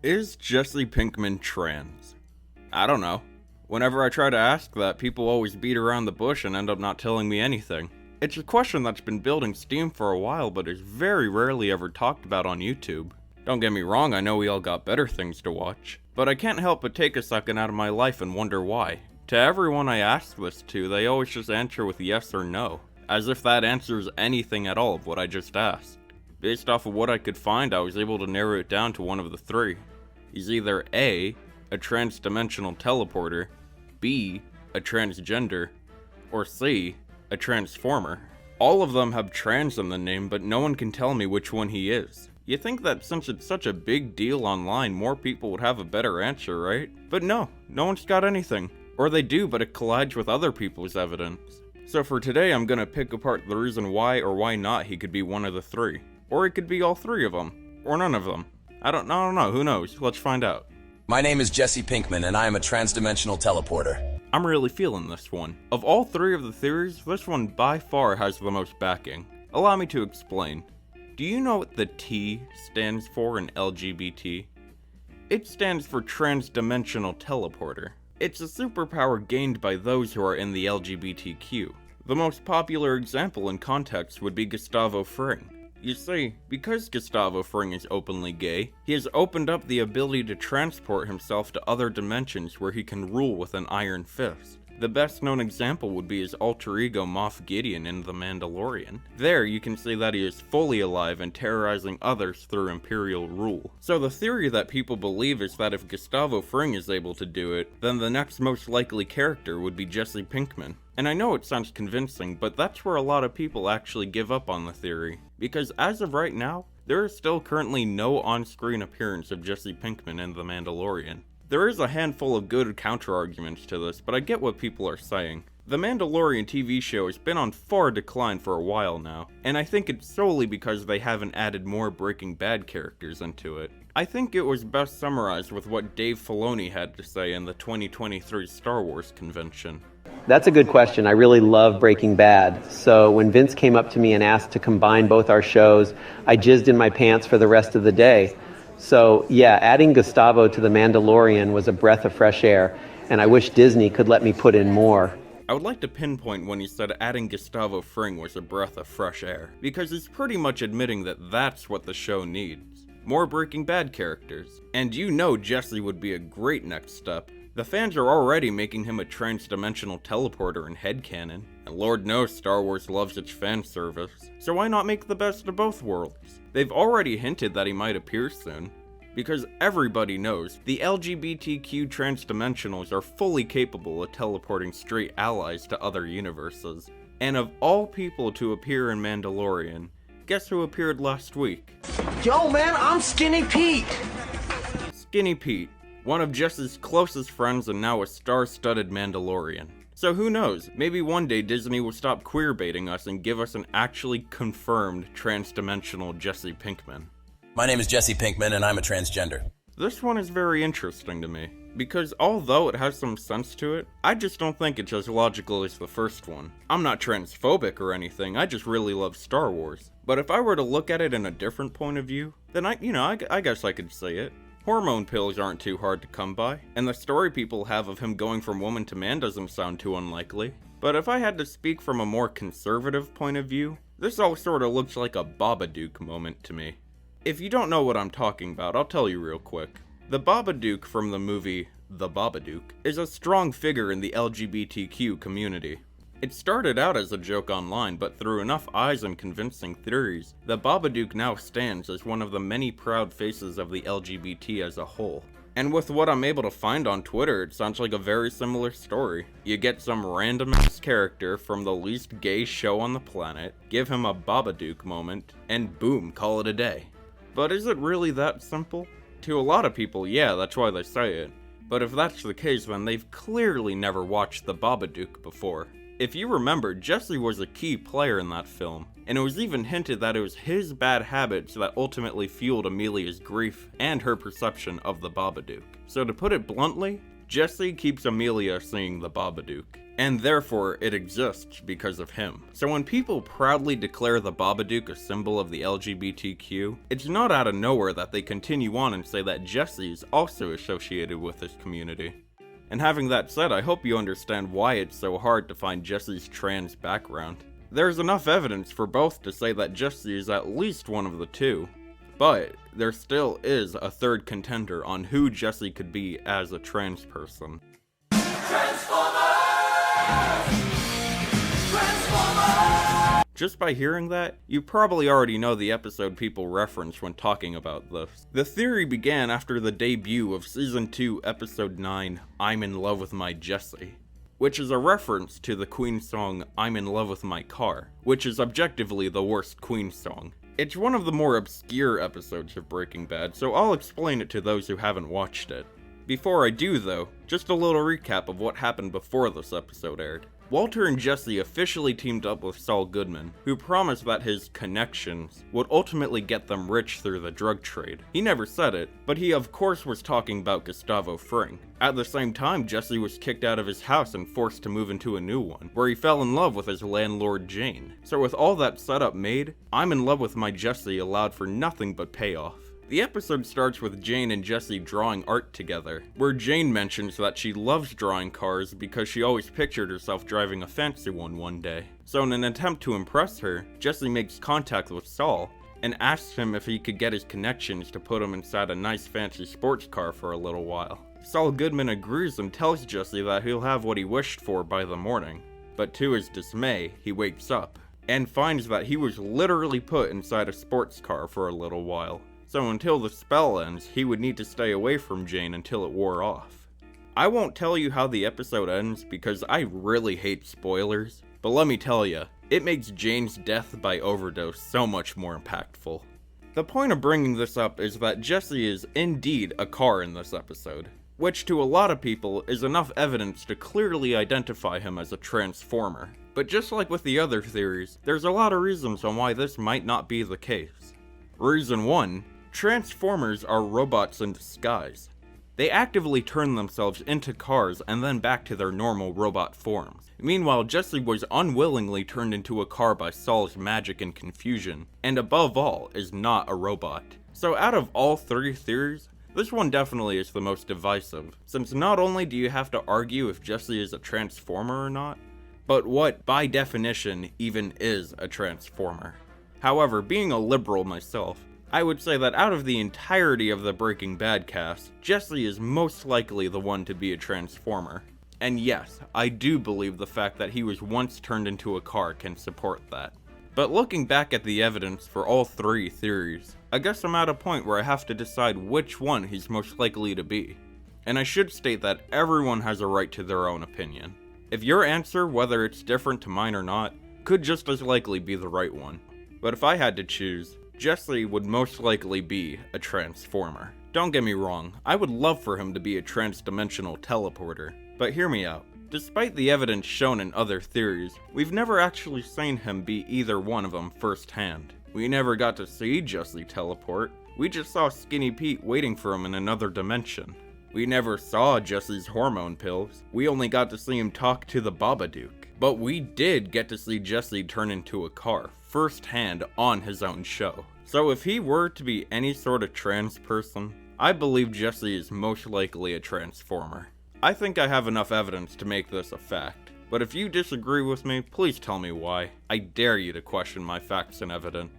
Is Jesse Pinkman trans? I don't know. Whenever I try to ask that, people always beat around the bush and end up not telling me anything. It's a question that's been building steam for a while, but is very rarely ever talked about on YouTube. Don't get me wrong, I know we all got better things to watch, but I can't help but take a second out of my life and wonder why. To everyone I ask this to, they always just answer with yes or no, as if that answers anything at all of what I just asked. Based off of what I could find, I was able to narrow it down to one of the three. He's either A, a trans-dimensional teleporter, B, a transgender, or C, a transformer. All of them have trans in the name, but no one can tell me which one he is. You think that since it's such a big deal online, more people would have a better answer, right? But no one's got anything. Or they do, but it collides with other people's evidence. So for today, I'm gonna pick apart the reason why or why not he could be one of the three. Or it could be all three of them. Or none of them. I don't know, who knows? Let's find out. My name is Jesse Pinkman, and I am a trans-dimensional teleporter. I'm really feeling this one. Of all three of the theories, this one by far has the most backing. Allow me to explain. Do you know what the T stands for in LGBT? It stands for Trans-Dimensional Teleporter. It's a superpower gained by those who are in the LGBTQ. The most popular example in context would be Gustavo Fring. You see, because Gustavo Fring is openly gay, he has opened up the ability to transport himself to other dimensions where he can rule with an iron fist. The best known example would be his alter ego Moff Gideon in The Mandalorian. There you can see that he is fully alive and terrorizing others through Imperial rule. So the theory that people believe is that if Gustavo Fring is able to do it, then the next most likely character would be Jesse Pinkman. And I know it sounds convincing, but that's where a lot of people actually give up on the theory. Because as of right now, there is still currently no on-screen appearance of Jesse Pinkman in The Mandalorian. There is a handful of good counter-arguments to this, but I get what people are saying. The Mandalorian TV show has been on far decline for a while now, and I think it's solely because they haven't added more Breaking Bad characters into it. I think it was best summarized with what Dave Filoni had to say in the 2023 Star Wars convention. That's a good question. I really love Breaking Bad. So when Vince came up to me and asked to combine both our shows, I jizzed in my pants for the rest of the day. So yeah, adding Gustavo to The Mandalorian was a breath of fresh air, and I wish Disney could let me put in more. I would like to pinpoint when he said adding Gustavo Fring was a breath of fresh air, because he's pretty much admitting that that's what the show needs. More Breaking Bad characters. And you know Jesse would be a great next step. The fans are already making him a trans-dimensional teleporter in headcanon, and Lord knows Star Wars loves its fan service, so why not make the best of both worlds? They've already hinted that he might appear soon, because everybody knows the LGBTQ transdimensionals are fully capable of teleporting straight allies to other universes. And of all people to appear in Mandalorian, guess who appeared last week? Yo man, I'm Skinny Pete! Skinny Pete. One of Jesse's closest friends and now a star-studded Mandalorian. So who knows, maybe one day Disney will stop queerbaiting us and give us an actually confirmed trans-dimensional Jesse Pinkman. My name is Jesse Pinkman, and I'm a transgender. This one is very interesting to me, because although it has some sense to it, I just don't think it's as logical as the first one. I'm not transphobic or anything, I just really love Star Wars. But if I were to look at it in a different point of view, then I guess I could say it. Hormone pills aren't too hard to come by, and the story people have of him going from woman to man doesn't sound too unlikely. But if I had to speak from a more conservative point of view, this all sort of looks like a Babadook moment to me. If you don't know what I'm talking about, I'll tell you real quick. The Babadook from the movie The Babadook is a strong figure in the LGBTQ community. It started out as a joke online, but through enough eyes and convincing theories, the Babadook now stands as one of the many proud faces of the LGBT as a whole. And with what I'm able to find on Twitter, it sounds like a very similar story. You get some random ass character from the least gay show on the planet, give him a Babadook moment, and boom, call it a day. But is it really that simple? To a lot of people, yeah, that's why they say it. But if that's the case, then they've clearly never watched the Babadook before. If you remember, Jesse was a key player in that film, and it was even hinted that it was his bad habits that ultimately fueled Amelia's grief and her perception of the Babadook. So to put it bluntly, Jesse keeps Amelia seeing the Babadook, and therefore it exists because of him. So when people proudly declare the Babadook a symbol of the LGBTQ, it's not out of nowhere that they continue on and say that Jesse is also associated with this community. And having that said, I hope you understand why it's so hard to find Jesse's trans background. There's enough evidence for both to say that Jesse is at least one of the two, but there still is a third contender on who Jesse could be as a trans person. Just by hearing that, you probably already know the episode people reference when talking about this. The theory began after the debut of Season 2, Episode 9, I'm in Love with My Jesse, which is a reference to the Queen song I'm in Love with My Car, which is objectively the worst Queen song. It's one of the more obscure episodes of Breaking Bad, so I'll explain it to those who haven't watched it. Before I do though, just a little recap of what happened before this episode aired. Walter and Jesse officially teamed up with Saul Goodman, who promised that his connections would ultimately get them rich through the drug trade. He never said it, but he of course was talking about Gustavo Fring. At the same time, Jesse was kicked out of his house and forced to move into a new one, where he fell in love with his landlord Jane. So with all that setup made, I'm in Love with My Jesse allowed for nothing but payoff. The episode starts with Jane and Jesse drawing art together, where Jane mentions that she loves drawing cars because she always pictured herself driving a fancy one day. So in an attempt to impress her, Jesse makes contact with Saul and asks him if he could get his connections to put him inside a nice fancy sports car for a little while. Saul Goodman agrees and tells Jesse that he'll have what he wished for by the morning, but to his dismay, he wakes up and finds that he was literally put inside a sports car for a little while. So until the spell ends, he would need to stay away from Jane until it wore off. I won't tell you how the episode ends because I really hate spoilers, but let me tell you, it makes Jane's death by overdose so much more impactful. The point of bringing this up is that Jesse is indeed a car in this episode, which to a lot of people is enough evidence to clearly identify him as a transformer. But just like with the other theories, there's a lot of reasons on why this might not be the case. Reason 1. Transformers are robots in disguise. They actively turn themselves into cars and then back to their normal robot forms. Meanwhile, Jesse was unwillingly turned into a car by Saul's magic and confusion, and above all, is not a robot. So out of all three theories, this one definitely is the most divisive, since not only do you have to argue if Jesse is a transformer or not, but what, by definition, even is a transformer. However, being a liberal myself, I would say that out of the entirety of the Breaking Bad cast, Jesse is most likely the one to be a transformer. And yes, I do believe the fact that he was once turned into a car can support that. But looking back at the evidence for all three theories, I guess I'm at a point where I have to decide which one he's most likely to be. And I should state that everyone has a right to their own opinion. If your answer, whether it's different to mine or not, could just as likely be the right one. But if I had to choose, Jesse would most likely be a transformer. Don't get me wrong, I would love for him to be a trans-dimensional teleporter, but hear me out. Despite the evidence shown in other theories, we've never actually seen him be either one of them firsthand. We never got to see Jesse teleport, we just saw Skinny Pete waiting for him in another dimension. We never saw Jesse's hormone pills, we only got to see him talk to the Babadook. But we did get to see Jesse turn into a car, firsthand on his own show. So if he were to be any sort of trans person, I believe Jesse is most likely a transformer. I think I have enough evidence to make this a fact, but if you disagree with me, please tell me why. I dare you to question my facts and evidence.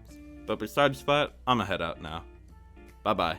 But besides that, I'ma head out now. Bye bye.